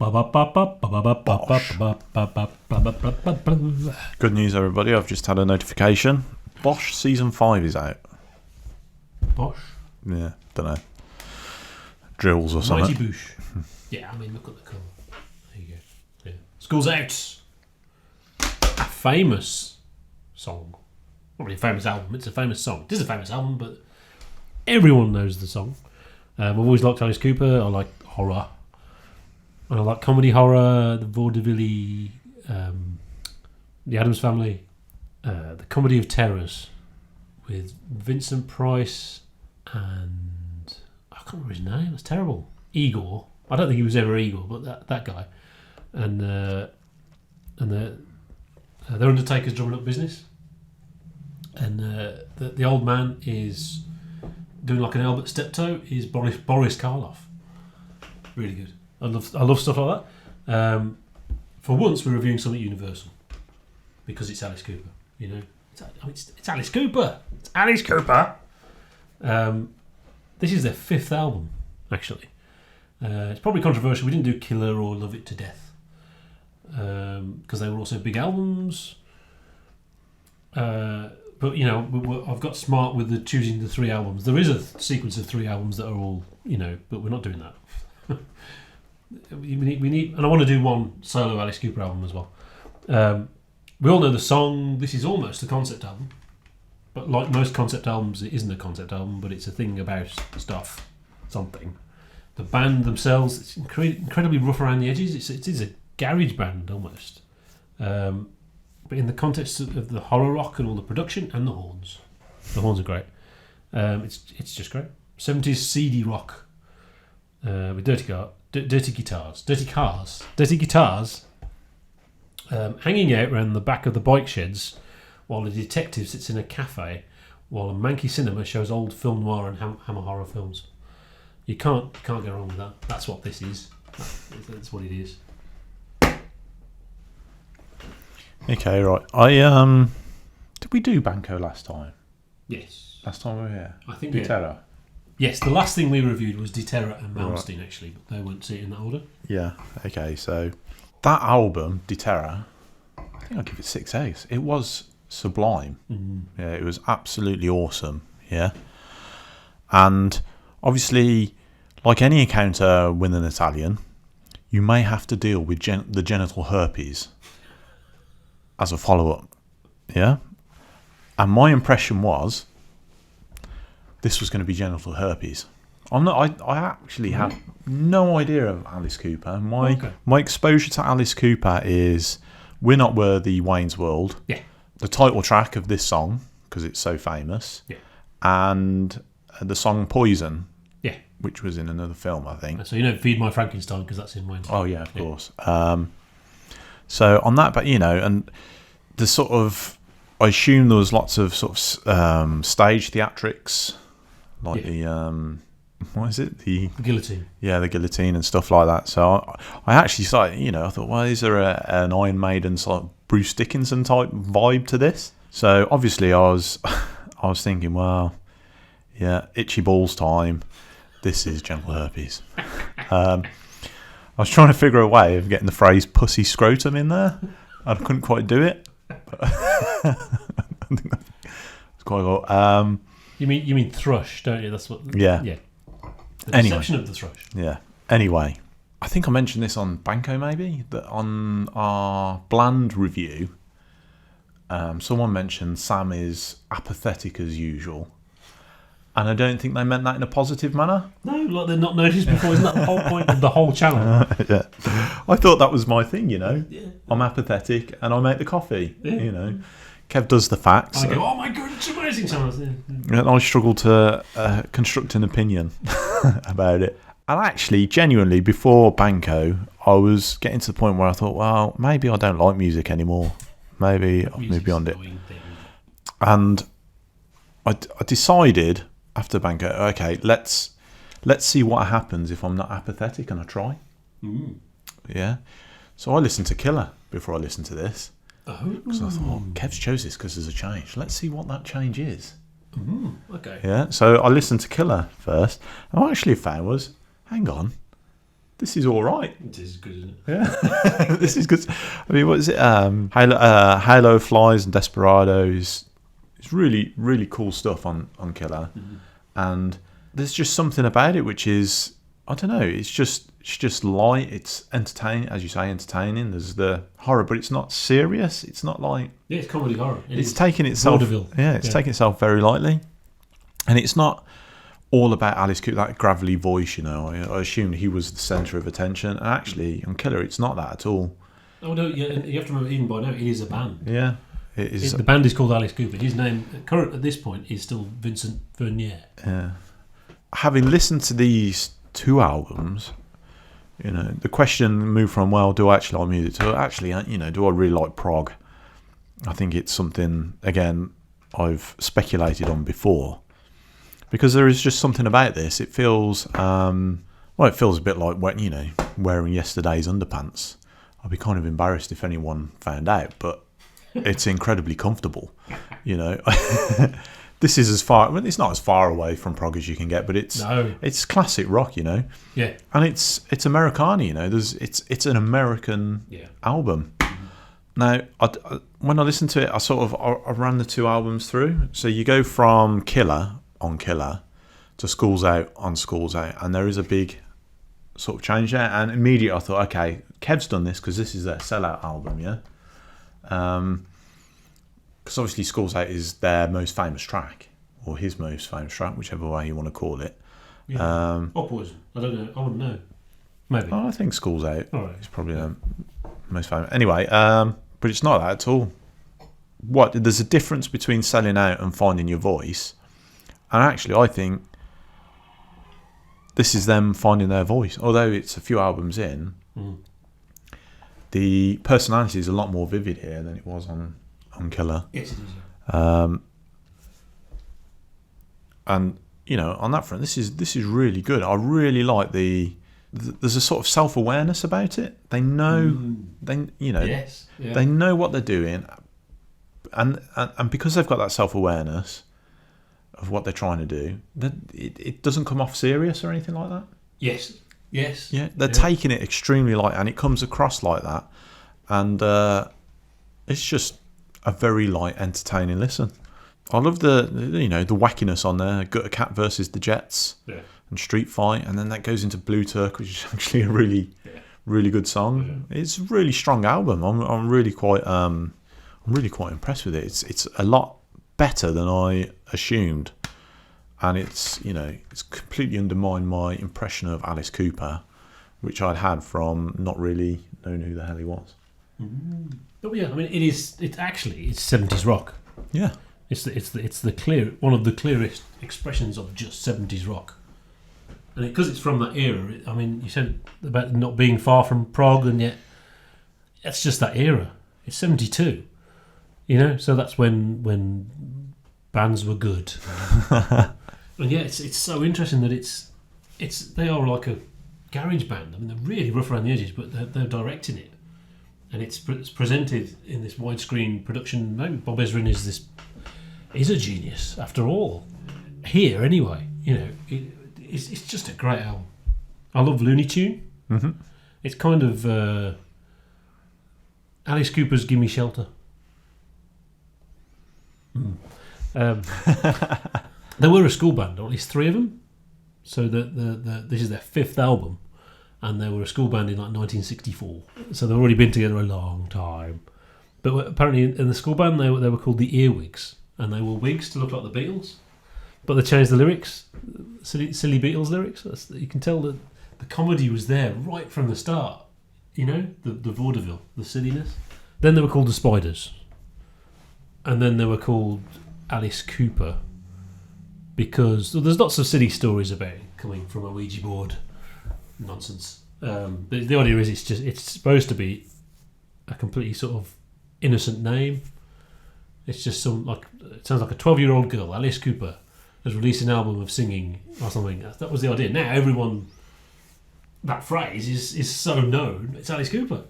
Good news, everybody. I've just had a notification. Bosch Season 5 is out. Bosch? Yeah, don't know. Drills or something. Mighty Boosh. Yeah, I mean, look at the colour. There you go. Yeah. School's out. A famous song. Not really a famous album, it's a famous song. It is a famous album, but everyone knows the song. I've always liked Alice Cooper. I like horror. And I like comedy horror, the Vaudeville, the Addams Family, the Comedy of Terrors with Vincent Price and I can't remember his name. That's terrible. Igor. I don't think he was ever Igor, but that guy. And their Undertaker's drumming up business. And the old man is doing like an Albert Steptoe. Is Boris Karloff. Really good. I love stuff like that. For once, we're reviewing something universal because it's Alice Cooper. You know, it's Alice Cooper. It's Alice Cooper. This is their 5th album, actually. It's probably controversial. We didn't do Killer or Love It to Death because they were also big albums. But you know, I've got smart with choosing the 3 albums. There is a sequence of 3 albums that are all, you know, but we're not doing that. we need, and I want to do one solo Alice Cooper album as well. We all know the song. This is almost a concept album, but like most concept albums, it isn't a concept album, but it's a thing about stuff, something. The band themselves, it's incredibly rough around the edges. It is a garage band almost, but in the context of the horror rock and all the production and the horns are great. It's just great. 70s seedy rock with dirty guitars, hanging out around the back of the bike sheds while a detective sits in a cafe while a manky cinema shows old film noir and hammer horror films. You can't go wrong with that. That's what this is. That's what it is. Okay, right. Did we do Banco last time? Yes. Last time we were here? I think Terra. Yes, the last thing we reviewed was Terra and Bernstein, actually, but they won't see it in that order. Yeah, okay, so that album, Terra, I think I'll give it 6 eggs. It was sublime. Mm-hmm. Yeah, it was absolutely awesome, yeah. And obviously, like any encounter with an Italian, you may have to deal with the genital herpes as a follow-up, yeah? And my impression was this was going to be genital herpes. I actually have no idea of Alice Cooper. My exposure to Alice Cooper is We're Not Worthy, Wayne's World. Yeah. The title track of this song, because it's so famous. Yeah. And the song Poison. Yeah. Which was in another film, I think. So you know Feed My Frankenstein, because that's in Wayne's World. Oh, yeah, of course. So on that, but you know, and the sort of, I assume there was lots of sort of stage theatrics, like the what is it? The guillotine. Yeah, the guillotine and stuff like that. So I actually started, you know, I thought, well, is there an Iron Maiden sort of Bruce Dickinson type vibe to this? So obviously I was thinking, well, yeah, itchy balls time. This is genital herpes. I was trying to figure a way of getting the phrase pussy scrotum in there. I couldn't quite do it. But I think that's quite cool. You mean thrush, don't you? That's what. Yeah. Yeah. The deception of the thrush. Yeah. Anyway, I think I mentioned this on Banco maybe, that on our Bland review, someone mentioned Sam is apathetic as usual. And I don't think they meant that in a positive manner. No, like they're not noticed before. Isn't that the whole point of the whole channel? Yeah. I thought that was my thing, you know. Yeah. I'm apathetic and I make the coffee, you know. Kev does the facts. I go, oh my god, it's amazing. And I struggle to construct an opinion about it. And actually, genuinely, before Banco, I was getting to the point where I thought, well, maybe I don't like music anymore. Maybe I've moved beyond it. And I decided after Banco, okay, let's see what happens if I'm not apathetic and I try. Mm. Yeah. So I listened to Killer before I listened to this. Because I thought, Kev's chose this because there's a change. Let's see what that change is. Okay. Yeah. So I listened to Killer first. And what I actually found was, hang on, this is all right. It is good, isn't it? Yeah, this is good. I mean, what is it? Halo Flies and Desperados. It's really, really cool stuff on Killer, and there's just something about it which is, I don't know. It's just light. It's entertaining, as you say, entertaining. There's the horror, but it's not serious. It's not like it's comedy horror. It's taking itself. It's taking itself very lightly, and it's not all about Alice Cooper, that gravelly voice. I assumed he was the centre of attention, and actually on Killer, it's not that at all. Oh no, yeah, and you have to remember, even by now, it is a band. Yeah, it is. The band is called Alice Cooper. His name, current at this point, is still Vincent Vernier. Yeah. Having listened to these 2 albums, the question moved from, well, do I actually like music, to actually, do I really like prog? I think it's something, again, I've speculated on before, because there is just something about this. It feels, it feels a bit like, wearing yesterday's underpants. I'd be kind of embarrassed if anyone found out, but it's incredibly comfortable, This is as far. It's not as far away from prog as you can get, but it's classic rock, Yeah, and it's Americana, It's an American album. Now, when I listened to it, I ran the 2 albums through. So you go from Killer on Killer to Schools Out on Schools Out, and there is a big sort of change there. And immediately I thought, okay, Kev's done this because this is their sellout album, yeah. Because obviously Schools Out is their most famous track, or his most famous track, whichever way you want to call it. Yeah. Or Poison. I don't know. I wouldn't know. Maybe. I think Schools Out is probably the most famous. Anyway, but it's not that at all. There's a difference between selling out and finding your voice. And actually, I think this is them finding their voice. Although it's a few albums in, the personality is a lot more vivid here than it was on Killer. Yes, it is. And on that front, this is really good. I really like there's a sort of self-awareness about it. They know Yes. Yeah. They know what they're doing, and because they've got that self-awareness of what they're trying to do, it doesn't come off serious or anything like that. Yes. Yeah, they're taking it extremely light, and it comes across like that, and it's just a very light, entertaining listen. I love the wackiness on there. Gutter Cat versus the Jets, and Street Fight, and then that goes into Blue Turk, which is actually a really, really good song. Yeah. It's a really strong album. I'm really quite impressed with it. It's a lot better than I assumed, and it's completely undermined my impression of Alice Cooper, which I'd had from not really knowing who the hell he was. But yeah, I mean, it's 70s rock. Yeah, it's one of the clearest expressions of just 70s rock, and because it's from that era. I mean, you said about not being far from prog, and yet it's just that era. It's 72, so that's when bands were good. And yeah, it's so interesting that they are like a garage band. I mean, they're really rough around the edges, but they're directing it. And it's presented in this widescreen production. Maybe Bob Ezrin is a genius after all. Here, anyway, it's just a great album. I love Looney Tune. Mm-hmm. It's kind of Alice Cooper's "Gimme Shelter." They were a school band, or at least 3 of them. So this is their 5th album. And they were a school band in 1964, so they've already been together a long time. But apparently, in the school band, they were called the Earwigs, and they were wigs to look like the Beatles. But they changed the lyrics, silly Beatles lyrics. You can tell that the comedy was there right from the start. The vaudeville, the silliness. Then they were called the Spiders, and then they were called Alice Cooper because there's lots of silly stories about it coming from a Ouija board. Nonsense. The idea is it's supposed to be a completely sort of innocent name. It's just it sounds like a 12-year-old girl, Alice Cooper, has released an album of singing or something. That was the idea. Now everyone, that phrase is so known. It's Alice Cooper.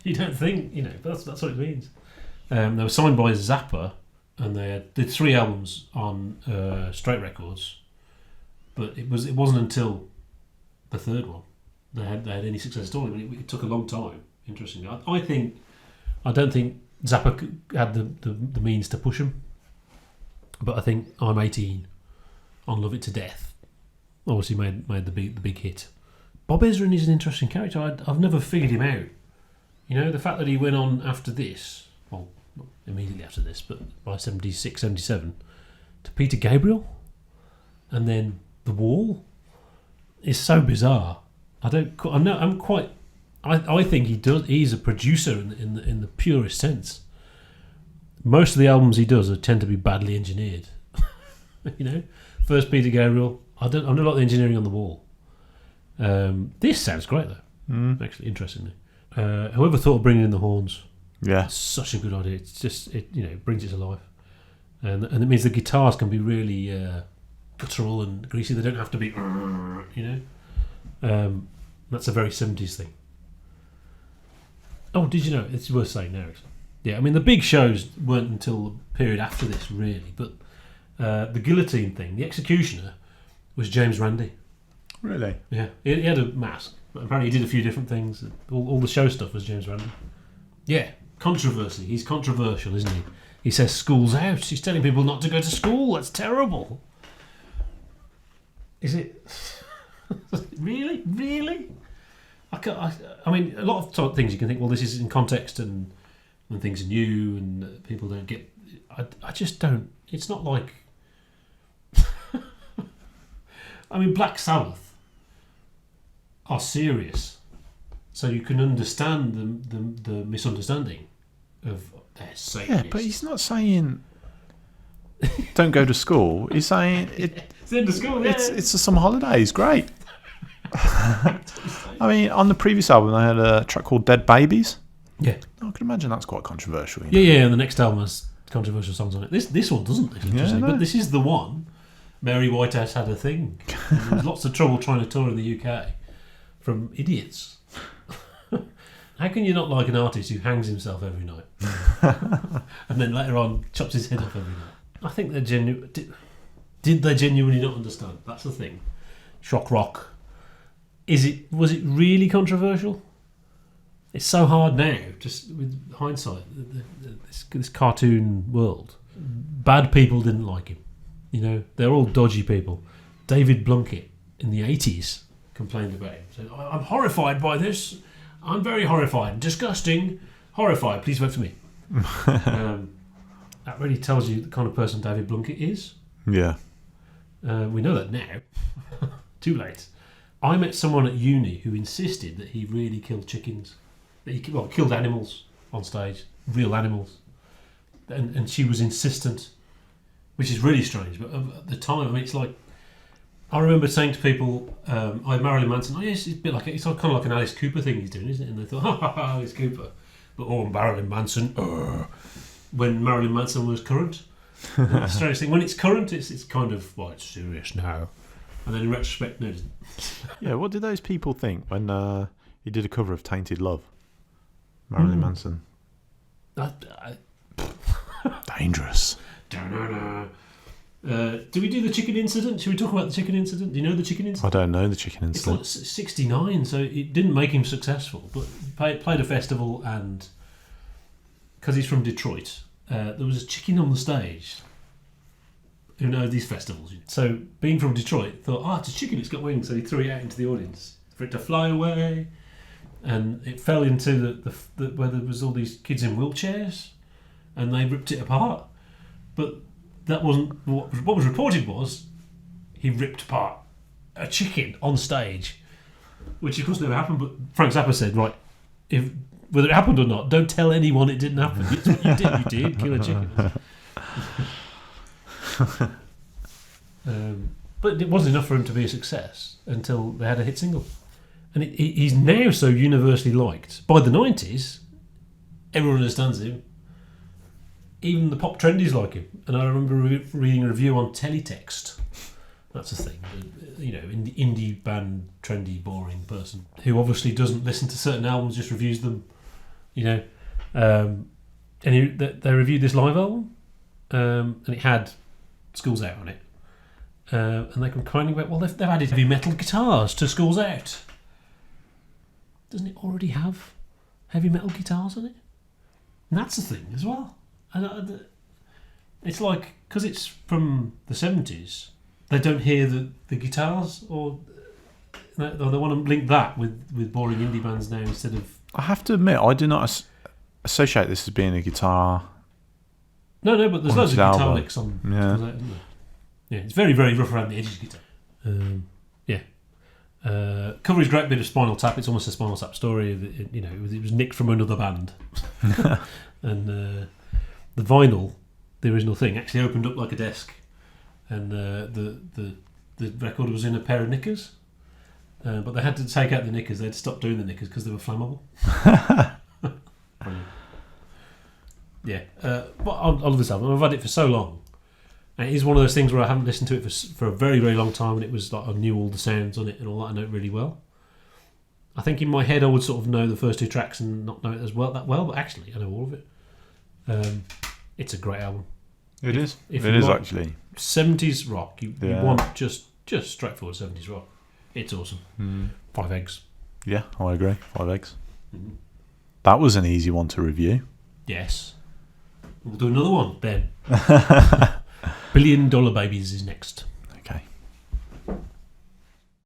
You don't think but that's what it means. They were signed by Zappa, and they did 3 albums on Straight Records, but it wasn't until the 3rd one they had any success at all. I mean, it took a long time. Interestingly, I don't think Zappa had the means to push him, but I think I'm 18 on Love It to Death obviously made the big hit. Bob Ezrin is an interesting character. I've never figured him out. You know, the fact that he went on after this, well, not immediately after this, but by 76, 77, to Peter Gabriel, and then The Wall, is so bizarre. I think he's a producer in the purest sense. Most of the albums he does tend to be badly engineered. You know, first Peter Gabriel. I do a lot of the engineering on The Wall. This sounds great though. Actually, interestingly. Whoever thought of bringing in the horns? Yeah, such a good idea. It's just it brings it to life, and it means the guitars can be really guttural and greasy. They don't have to be, that's a very 70s thing. Oh, did you know? It's worth saying now. Yeah, I mean the big shows weren't until the period after this, really. But the guillotine thing, the executioner, was James Randi. Really? Yeah, he had a mask, but apparently he did a few different things. All the show stuff was James Randi. Yeah, controversy. He's controversial, isn't he? He says school's out. He's telling people not to go to school. That's terrible. Is it? Really? Really? I mean, a lot of things you can think, well, this is in context and things are new and people don't get... I just don't... It's not like... I mean, Black Sabbath are serious, so you can understand the misunderstanding of their Satanists. Yeah, but he's not saying don't go to school. He's saying it's into school. Yeah. It's a summer holidays. Great. I mean, on the previous album, they had a track called "Dead Babies." Yeah, I can imagine that's quite controversial. Yeah, and the next album has controversial songs on it. This one doesn't, but this is the one. Mary Whitehouse had a thing. There was lots of trouble trying to tour in the UK from idiots. How can you not like an artist who hangs himself every night and then later on chops his head off every night? I think they're genuine. Did they genuinely not understand? That's the thing. Shock rock. Was it really controversial? It's so hard now, just with hindsight. This cartoon world. Bad people didn't like him. You know, they're all dodgy people. David Blunkett in the 80s complained about him. Said, I'm horrified by this. I'm very horrified. Disgusting. Horrified. Please vote for me. That really tells you the kind of person David Blunkett is. Yeah. We know that now. Too late. I met someone at uni who insisted that he really killed chickens. That he killed animals on stage. Real animals. And she was insistent. Which is really strange, but at the time, I mean, it's like I remember saying to people, "I Marilyn Manson." Oh, yes, it's a bit like it's kind of like an Alice Cooper thing he's doing, isn't it? And they thought, "Ha Alice Cooper," but Marilyn Manson. When Marilyn Manson was current, the strange thing when it's current, it's kind of it's serious now, and then in retrospect, no, it isn't. Yeah, what did those people think when he did a cover of "Tainted Love"? Marilyn Manson. Dangerous. Do we do the chicken incident? Should we talk about the chicken incident? Do you know the chicken incident? I don't know the chicken incident. It's like 69, so it didn't make him successful, but played a festival, and because he's from Detroit, there was a chicken on the stage. Who knows these festivals? So being from Detroit, thought, it's a chicken, it's got wings, so he threw it out into the audience for it to fly away, and it fell into the where there was all these kids in wheelchairs, and they ripped it apart. But that wasn't what was reported. Was he ripped apart a chicken on stage, which of course never happened. But Frank Zappa said, right, whether it happened or not, don't tell anyone it didn't happen. It's what you did. You did kill a chicken. But it wasn't enough for him to be a success until they had a hit single, and he's now so universally liked. By the 90s, everyone understands him. Even the pop trendies like him. And I remember reading a review on Teletext. That's a thing. You know, indie band, trendy, boring person who obviously doesn't listen to certain albums, just reviews them. You know. And they reviewed this live album, and it had School's Out on it. And they're complaining about, they've added heavy metal guitars to School's Out. doesn't it already have heavy metal guitars on it? And that's the thing as well. And it's like, because it's from the 70s, they don't hear the guitars, or they want to link that with boring indie bands now instead of... I have to admit, I do not associate this as being a guitar. No, but there's loads of guitar licks on. Yeah. Isn't there? Yeah, it's very, very rough around the edges guitar. Cover is a great bit of Spinal Tap. It's almost a Spinal Tap story. It was nicked from another band. And the vinyl, the original thing, actually opened up like a desk. And the record was in a pair of knickers. But they had to take out the knickers. They had to stop doing the knickers because they were flammable. Yeah. But I love this album. I've had it for so long. And it is one of those things where I haven't listened to it for a very, very long time, and it was like I knew all the sounds on it and all that. I know it really well. I think in my head I would sort of know the first two tracks and not know it as well but actually I know all of it. It's a great album. It is. It is actually 70s rock. You want just straightforward 70s rock. It's awesome. 5 eggs. Yeah, I agree. 5 eggs. Mm-hmm. That was an easy one to review. Yes. We'll do another one then. $1 Billion Babies is next.